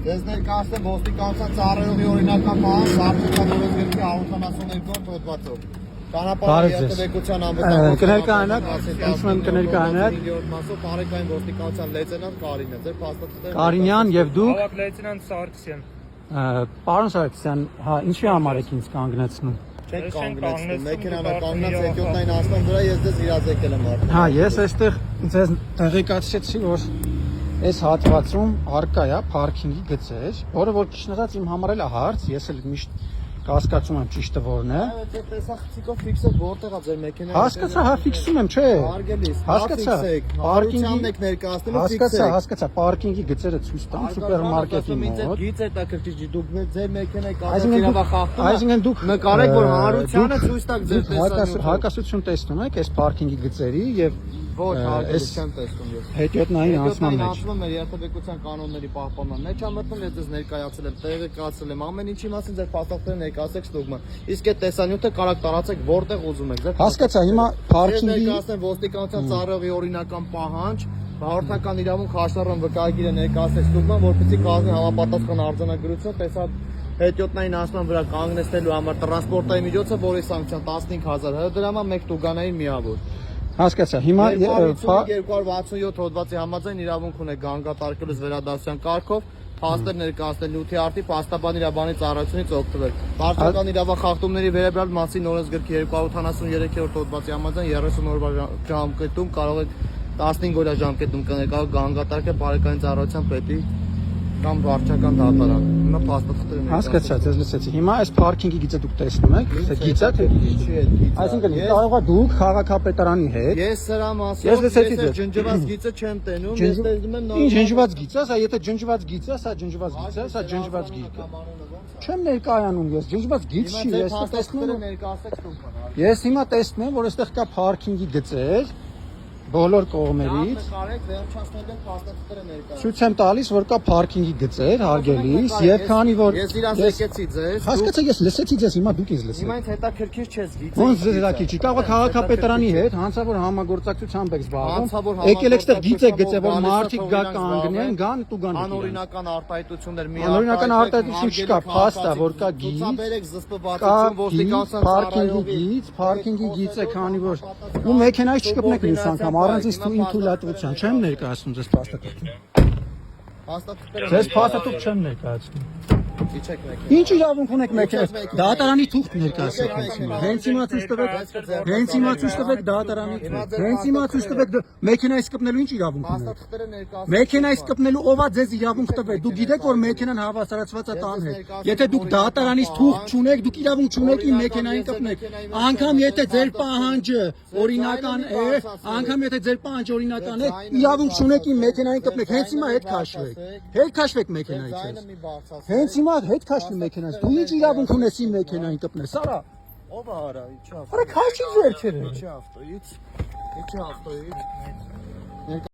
Ձեզ ներկայացնեմ ոստիկանության ծառայողի օրինական պահանջ Սարսուխանորոց գրքի 172-րդ հոդվածով։ Ճանապարհի երթևեկության մասով Փարեգային ոստիկանության լեյտենանտ Կարինն է, ձեր փաստաթղթերը Կարինյան եւ դուք Ավակ լեյտենանտ Սարգսյան։ Պարոն Սարգսյան, հա, ինչի համար եք ինձ կանգնեցնում։ չեք կանգնեցնում, մեքենան կանգնած հետիոտնային անցման վրա ես ձեզ իրազեկել եմ արդեն։ Հա, ես այստեղ ձեզ տեղեկացրեցի, որ այս հատվածում արկա է parking-ի գծեր, որը որ ճիշտ ասած իմ համար էլ է հարց, ես էլ միշտ կասկածում եմ ճիշտը որն է։ Այո, տեսախցիկով ֆիքսը որտեղ է ձեր մեքենան։ Հասկացա, հա ֆիքսում եմ, չէ։ Հարգելիս, հասկացա, parking-ն եք ներկայացնելու ֆիքսը։ Հասկացա, parking-ի գծերը ցույց տամ սուպերմարկետի մոտ։ Գիծ է տակրճի, դուք ձեր մեքենայի կազմակերպախախտում։ Այսինքն դուք նկարեք, որ հանրությանը ցույց տաք ձեր տեսանյութը։ Հակասություն տեսնում եք այս parking-ի գծերի եւ ոչ հարգելիս չեմ տեսնում ես։ հետիոտնային անցման մեջ։ Անցնում է երթևեկության կանոնների պահպանման մեջ, ամենտում ես ձեզ ներկայացել եմ, տեղեկացել եմ, ամեն ինչի մասին ձեր փաստաթղթերը ներկայացեք ստուգման։ Իսկ այդ տեսանյութը կարաք տարածեք որտեղ ուզում եք։ Հասկացա, հիմա parking-ի ներկայացնեմ ոստիկանության ծառայողի օրինական պահանջ, հաղորդական իրավունք հաշտարման վկայագիրը ներկայացեք ստուգման, որպեսզի կազմի համապատասխան արձանագրություն տեսած հետիոտնային անցման վրա կանգնեցնելու համար տրանսպորտային միջոցը, որի սանկցիան 15000 դրամ է, 1 տուգանային միավոր։ Հասկացա, հիմա 267 հոդվածի համաձայն իրավունք ունեք գանգատարկելուց վերադասության կարգով փաստեր ներկայացնել նյութի արդի փաստաբան իրավաբանի ծառայությունից օգտվել։ Վարչական իրավախախտումների վերաբերյալ մասին օրենսգրքի 273-րդ հոդվածի համաձայն 30 օրվա ժամկետում կարող եք 15 օրյա ժամկետում կներկայացնել գանգատարկել Փարեգային ծառայության պետի կամ վարչական դատարան։ Հիմա փաստաթղթերը հասկացա, ձեզ լսեցի։ Հիմա այս parking-ի գիծը դուք տեսնում եք, թե գիծա թե չի է գիծը։ Այսինքն կարող է դուք քաղաքապետարանի հետ։ Ես սրա մասով ջնջված գիծը չեմ տենում, ես տեսնում եմ նորմալ։ Ինչ ջնջված գիծ է, սա եթե ջնջված գիծ է, սա ջնջված գիծ է, սա ջնջված գիծ է։ Չեմ ներկայանում ես, ջնջված գիծ չի, ես տեսնում եմ։ Ես հիմա տեսնում եմ, որ այստեղ կա parking-ի գծեր բոլոր կողմերից։ Ցույց եմ տալիս, որ կա parking-ի գծեր, հարգելիս, եւ քանի որ ես իրան զեկեցի ձեզ։ Հասկացա, ես լսեցի ձեզ, հիմա դուք ես լսեք։ Հիմա ինձ հետաքրքիր չես գիծը։ Ոնց հետաքրքիր չի, կարող է քաղաքապետարանի հետ հանցավոր համագործակցությամբ եք զբաղվում։ Եկել եք այստեղ գիծ եք գծել, որ մարդիկ գա կանգնեն, գան ու գան։ Անօրինական արտահայտություններ մի անօրինական արտահայտություն չկա, փաստ է, որ կա գիծ։ Parking-ի գիծը, քանի որ ու մեքենայից չկպնեք մյուս անգամ, առանց իմ թույլատվության չեմ ներկայացնում ձեզ փաստաթղթը։ Ձեզ փաստաթուղթ չեմ ներկայացնում։ Ինչ իրավունք ունեք մեքենայից։ Դատարանի թուղթ ներկայացեք հիմա։ Հենց հիմա ցույց տվեք դատարանի թուղթ։ Հենց հիմա ցույց տվեք մեքենայից կպնելու ինչ իրավունք ունեք։ Մեքենայից կպնելու ով է ձեզ իրավունք տվել։ Դուք գիտեք որ մեքենան հավասարացված է տան հետ։ Եթե դուք դատարանից թուղթ չունեք, դուք իրավունք չունեք իմ մեքենային կպնեք։ Անգամ եթե ձեր պահանջը օրինական է, իրավունք չունեք իմ մեքենային կպնեք։ Հենց հիմա հետ քաշվեք։ Հետ քաշվեք մեքենայից։ Հենց հիմա հետ քաշվի մեքենայից։ Դու ինչ իրավունք ունես իմ մեքենային կպնես, արա։ Ո՞վ է արա, իջա։ Արա քաշի ձեռքերը։ Իջա ավտոյից։